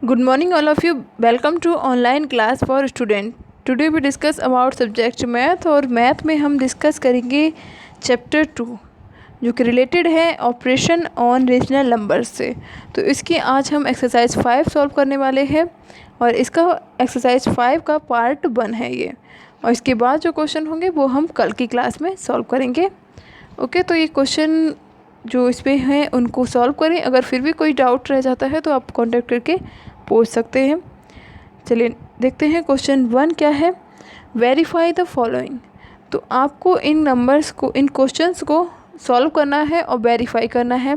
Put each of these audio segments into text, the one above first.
Good morning all of you. Welcome to online class for student. Today we discuss about subject math और math में हम discuss करेंगे chapter 2 जो कि related है ऑपरेशन ऑन रेशनल नंबर्स से। तो इसकी आज हम एक्सरसाइज 5 सॉल्व करने वाले हैं और इसका एक्सरसाइज 5 का पार्ट 1 है ये, और इसके बाद जो क्वेश्चन होंगे वो हम कल की क्लास में सॉल्व करेंगे। ओके, तो ये क्वेश्चन जो इस पे हैं उनको सॉल्व करें। अगर फिर भी कोई डाउट रह जाता है तो आप कांटेक्ट करके पूछ सकते हैं। चलिए देखते हैं क्वेश्चन 1 क्या है। Verify the following. तो आपको इन नंबर्स को, इन क्वेश्चंस को सॉल्व करना है और वेरीफाई करना है।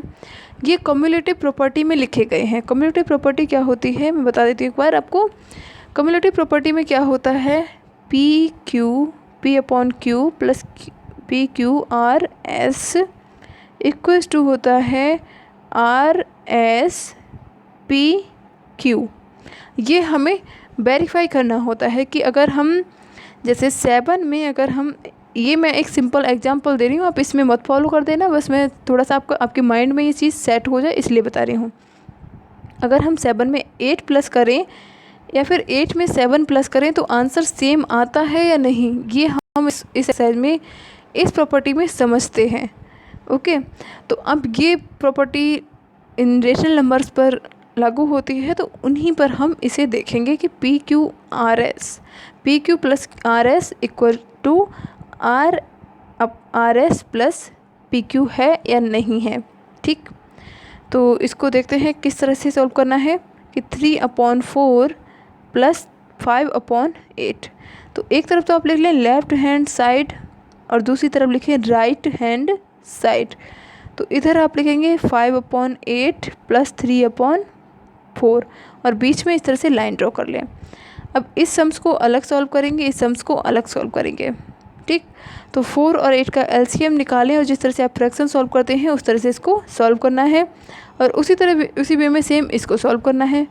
ये कम्युलेटिव प्रॉपर्टी में लिखे गए हैं। कम्युलेटिव प्रॉपर्टी क्या होती है मैं बता देती हूँ एक बार आपको। कम्युलेटिव प्रॉपर्टी में क्या होता है, P upon Q plus P Q R S equals to होता है आर एस पी क्यू। ये हमें वेरीफाई करना होता है कि अगर हम जैसे 7 में अगर हम, ये मैं एक सिंपल एग्जांपल दे रही हूँ, आप इसमें मत फॉलो कर देना, बस मैं थोड़ा सा आपके माइंड में ये चीज़ सेट हो जाए इसलिए बता रही हूँ। अगर हम 7 में 8 प्लस करें या फिर 8 में 7 प्लस करें तो आंसर सेम आता है या नहीं, ये हम इस एक्सरसाइज में इस प्रॉपर्टी में समझते हैं। ओके, तो अब ये प्रॉपर्टी इन रेशनल नंबर्स पर लागू होती है, तो उन्हीं पर हम इसे देखेंगे कि P Q plus R S equal to R S plus P Q है या नहीं है। ठीक, तो इसको देखते हैं किस तरह से सॉल्व करना है कि 3/4 प्लस 5/8। तो एक तरफ तो आप लिख लें लेफ्ट हैंड साइड और दूसरी तरफ लिखें राइट हैंड साइड। तो इधर आप लिखेंगे 5/8 प्लस 3/4 और बीच में इस तरह से लाइन ड्रॉ कर लें। अब इस सम्स को अलग सॉल्व करेंगे, इस सम्स को अलग सॉल्व करेंगे। ठीक, तो 4 और 8 का एलसीएम निकालें और जिस तरह से आप फ्रैक्शन सॉल्व करते हैं उस तरह से इसको सॉल्व करना है, और उसी वे में सेम इसको सॉल्व करना है।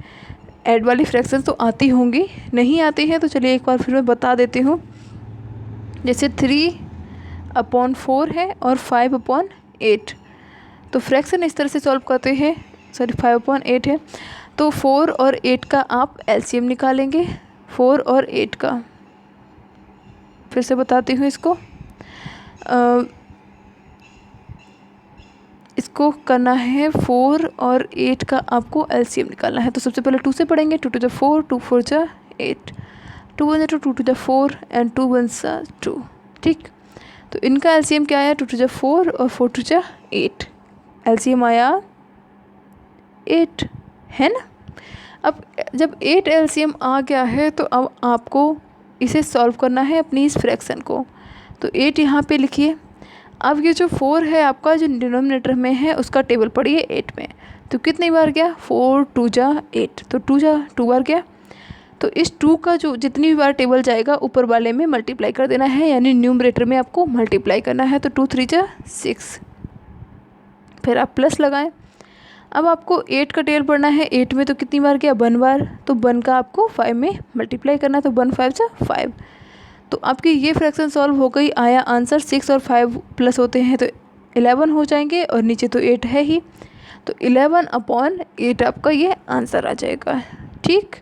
ऐड वाली फ्रैक्शन तो आती होंगी, नहीं आती हैं तो चलिए एक बार फिर मैं बता देती हूँ। जैसे 3/4 है और 5/8, तो फ्रैक्शन इस तरह से सॉल्व करते हैं। 5/8 है तो 4 और 8 का आप एलसीएम निकालेंगे। 4 और 8 का फिर से बताती हूँ इसको करना है। 4 और 8 का आपको एलसीएम निकालना है। तो सबसे पहले 2 से पढ़ेंगे। 2 to the 4, 2 4 जा 8, 2 1 जा 2 to the 4 एंड 2 1 जा 2। ठीक, तो इनका एलसीएम क्या आया, 2 to the 4 और 4 2 जा 8। एलसीएम आया 8, है ना। अब जब 8 एलसीएम आ गया है तो अब आपको इसे सॉल्व करना है अपनी इस फ्रैक्शन को। तो 8 यहाँ पे लिखिए। अब ये जो 4 है आपका जो डिनोमिनेटर में है उसका टेबल पढ़िए 8 में। तो कितनी बार गया, 4 2 जा 8, तो 2 बार गया। तो इस 2 का जो जितनी भी बार टेबल जाएगा ऊपर वाले में मल्टीप्लाई कर देना है, यानी न्यूमरेटर में आपको मल्टीप्लाई करना है। तो 2 3 जा 6, फिर आप प्लस लगाएं। अब आपको 8 का टेबल पढ़ना है। 8 में तो कितनी बार गया, 1 बार, तो 1 का आपको 5 में मल्टीप्लाई करना है। तो 1 5 जा 5। तो आपकी ये फ्रैक्शन सॉल्व हो गई। आया आंसर 6 और 5 प्लस होते हैं तो 11 हो जाएंगे, और नीचे तो 8 है ही, तो 11/8 आपका ये आंसर आ जाएगा। ठीक,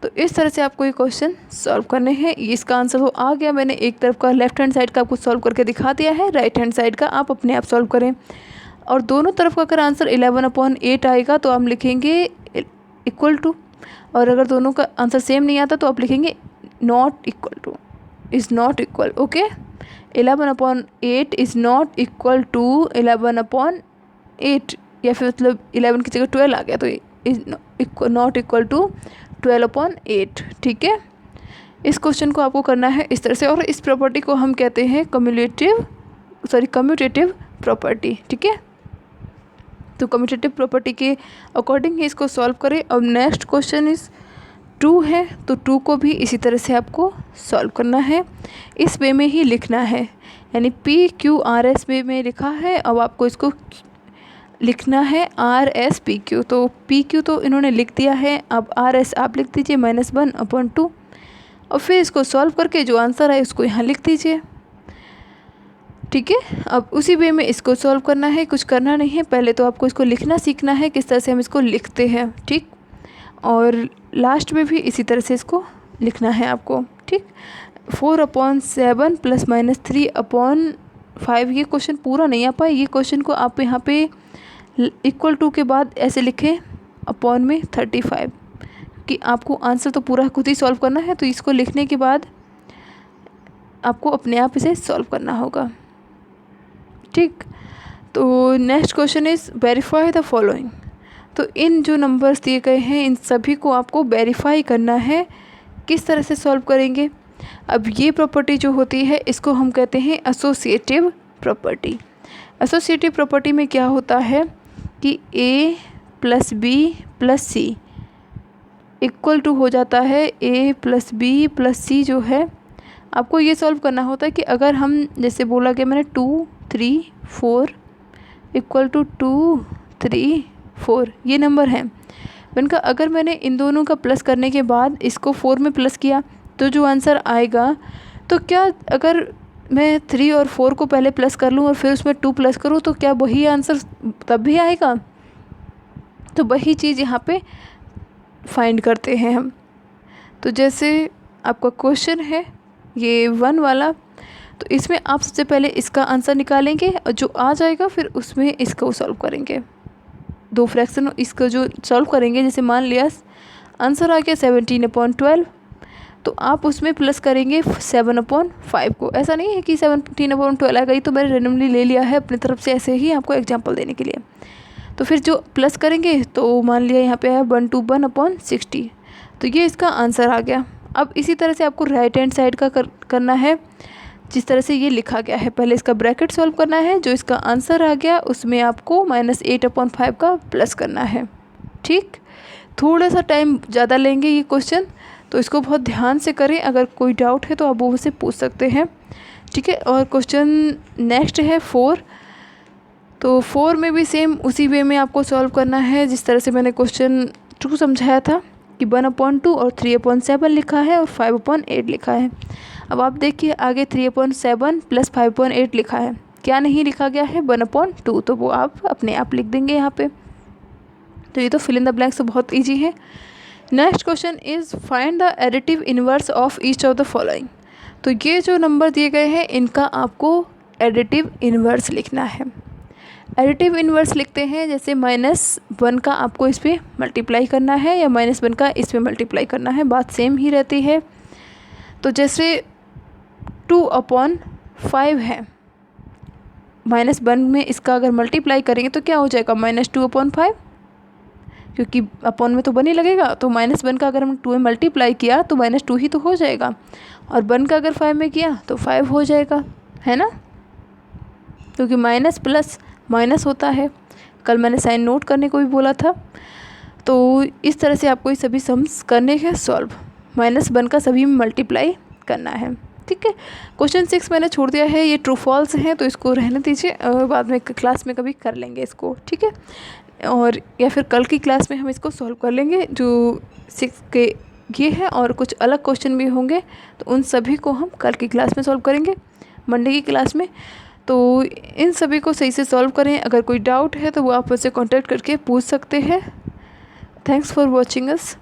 तो इस तरह से आपको ये क्वेश्चन सॉल्व करने हैं। इसका आंसर तो आ गया, मैंने एक तरफ का लेफ्ट हैंड साइड का आपको सॉल्व करके दिखा दिया है, राइट हैंड साइड का आप अपने आप सॉल्व करें। और दोनों तरफ का अगर आंसर 11/8 आएगा तो हम लिखेंगे इक्वल टू, और अगर दोनों का आंसर सेम नहीं आता तो आप लिखेंगे not equal to, is not equal. Okay, 11/8 is not equal to 11/8, या फिर मतलब 11 की जगह 12 आ गया तो इज़ नॉट इक्वल टू 12/8। ठीक है, इस क्वेश्चन को आपको करना है इस तरह से, और इस प्रॉपर्टी को हम कहते हैं कम्यूटेटिव प्रॉपर्टी। ठीक है, तो कम्यूटेटिव प्रॉपर्टी के अकॉर्डिंग ही इसको सॉल्व करें। अब नेक्स्ट क्वेश्चन इस 2 है, तो 2 को भी इसी तरह से आपको सॉल्व करना है, इस वे में ही लिखना है, यानी पी क्यू आर एस वे में लिखा है। अब आपको इसको लिखना है आर एस पी क्यू। तो पी क्यू तो इन्होंने लिख दिया है, अब आर एस आप लिख दीजिए -1/2, और फिर इसको सॉल्व करके जो आंसर है उसको यहाँ लिख दीजिए। ठीक है, अब उसी वे में इसको सॉल्व करना है, कुछ करना नहीं है। पहले तो आपको इसको लिखना सीखना है किस तरह से हम इसको लिखते हैं। ठीक, और लास्ट में भी इसी तरह से इसको लिखना है आपको, ठीक। 4/7 + -3/5, ये क्वेश्चन पूरा नहीं आ पाए। ये क्वेश्चन को आप यहाँ पे इक्वल टू के बाद ऐसे लिखें अपॉन में 35, कि आपको आंसर तो पूरा खुद ही सॉल्व करना है, तो इसको लिखने के बाद आपको अपने आप इसे सॉल्व करना होगा, ठीक। तो next question is verify the following. तो इन जो नंबर्स दिए गए हैं इन सभी को आपको वेरीफाई करना है। किस तरह से सॉल्व करेंगे? अब ये प्रॉपर्टी जो होती है इसको हम कहते हैं एसोसिएटिव प्रॉपर्टी। एसोसिएटिव प्रॉपर्टी में क्या होता है कि A + B + C equal to हो जाता है A + B + C। जो है आपको ये सॉल्व करना होता है कि अगर हम जैसे बोला कि मैंने 2 3 4 इक्वल टू 2 3 4 ये नंबर है। मैंने कहा अगर मैंने इन दोनों का प्लस करने के बाद इसको 4 में प्लस किया तो जो आंसर आएगा, तो क्या अगर मैं 3 और 4 को पहले प्लस कर लूँ और फिर उसमें 2 प्लस करूँ तो क्या वही आंसर तब भी आएगा? तो वही चीज़ यहाँ पे फाइंड करते हैं हम। तो जैसे आपका क्वेश्चन है ये 1 वाला, तो इसमें आप सबसे पहले इसका आंसर निकालेंगे और जो आ जाएगा फिर उसमें इसको सॉल्व करेंगे। दो फ्रैक्शन इसको जो सॉल्व करेंगे, जैसे मान लिया आंसर आ गया 17/12, तो आप उसमें प्लस करेंगे 7/5 को। ऐसा नहीं है कि 17/12 आ गई तो मैंने रेंडमली ले लिया है अपनी तरफ से, ऐसे ही आपको एग्जांपल देने के लिए। तो फिर जो प्लस करेंगे तो मान लिया यहाँ पे है 1/60, तो ये इसका आंसर आ गया। अब इसी तरह से आपको राइट हैंड साइड का करना है, जिस तरह से ये लिखा गया है। पहले इसका ब्रैकेट सॉल्व करना है, जो इसका आंसर आ गया उसमें आपको -8/5 का प्लस करना है, ठीक। थोड़ा सा टाइम ज़्यादा लेंगे ये क्वेश्चन, तो इसको बहुत ध्यान से करें। अगर कोई डाउट है तो आप वो मुझसे पूछ सकते हैं, ठीक है। और क्वेश्चन नेक्स्ट है 4। तो 4 में भी सेम उसी वे में आपको सॉल्व करना है जिस तरह से मैंने क्वेश्चन 2 समझाया था कि 1/2 और 3/7 लिखा है और 5/8 लिखा है। अब आप देखिए आगे 3/7 + 5/8 लिखा है, क्या नहीं लिखा गया है 1/2, तो वो आप अपने आप लिख देंगे यहाँ पे। तो ये तो फिल इन द ब्लैंक्स तो बहुत ईजी है। Next question is find the additive inverse of each of the following. तो ये जो नंबर दिए गए हैं इनका आपको एडिटिव इनवर्स लिखना है। एडिटिव इनवर्स लिखते हैं जैसे -1 का आपको इस पर मल्टीप्लाई करना है या -1 का इस पर मल्टीप्लाई करना है, बात सेम ही रहती है। तो जैसे 2/5 है, -1 में इसका अगर मल्टीप्लाई करेंगे तो क्या हो जाएगा -2/5, क्योंकि अपॉन में तो 1 ही लगेगा। तो -1 का अगर हम 2 में मल्टीप्लाई किया तो -2 ही तो हो जाएगा, और 1 का अगर 5 में किया तो 5 हो जाएगा, है ना, क्योंकि माइनस प्लस माइनस होता है। कल मैंने साइन नोट करने को भी बोला था। तो इस तरह से आपको ये सभी सम्स करने हैं सॉल्व, -1 का सभी में मल्टीप्लाई करना है, ठीक है। क्वेश्चन 6 मैंने छोड़ दिया है, ये ट्रू फॉल्स हैं तो इसको रहने दीजिए, बाद में क्लास में कभी कर लेंगे इसको, ठीक है। और या फिर कल की क्लास में हम इसको सॉल्व कर लेंगे। जो 6 के ये है और कुछ अलग क्वेश्चन भी होंगे, तो उन सभी को हम कल की क्लास में सॉल्व करेंगे, मंडे की क्लास में। तो इन सभी को सही से सॉल्व करें। अगर कोई डाउट है तो वो आप मुझसे कांटेक्ट करके पूछ सकते हैं। Thanks for watching us.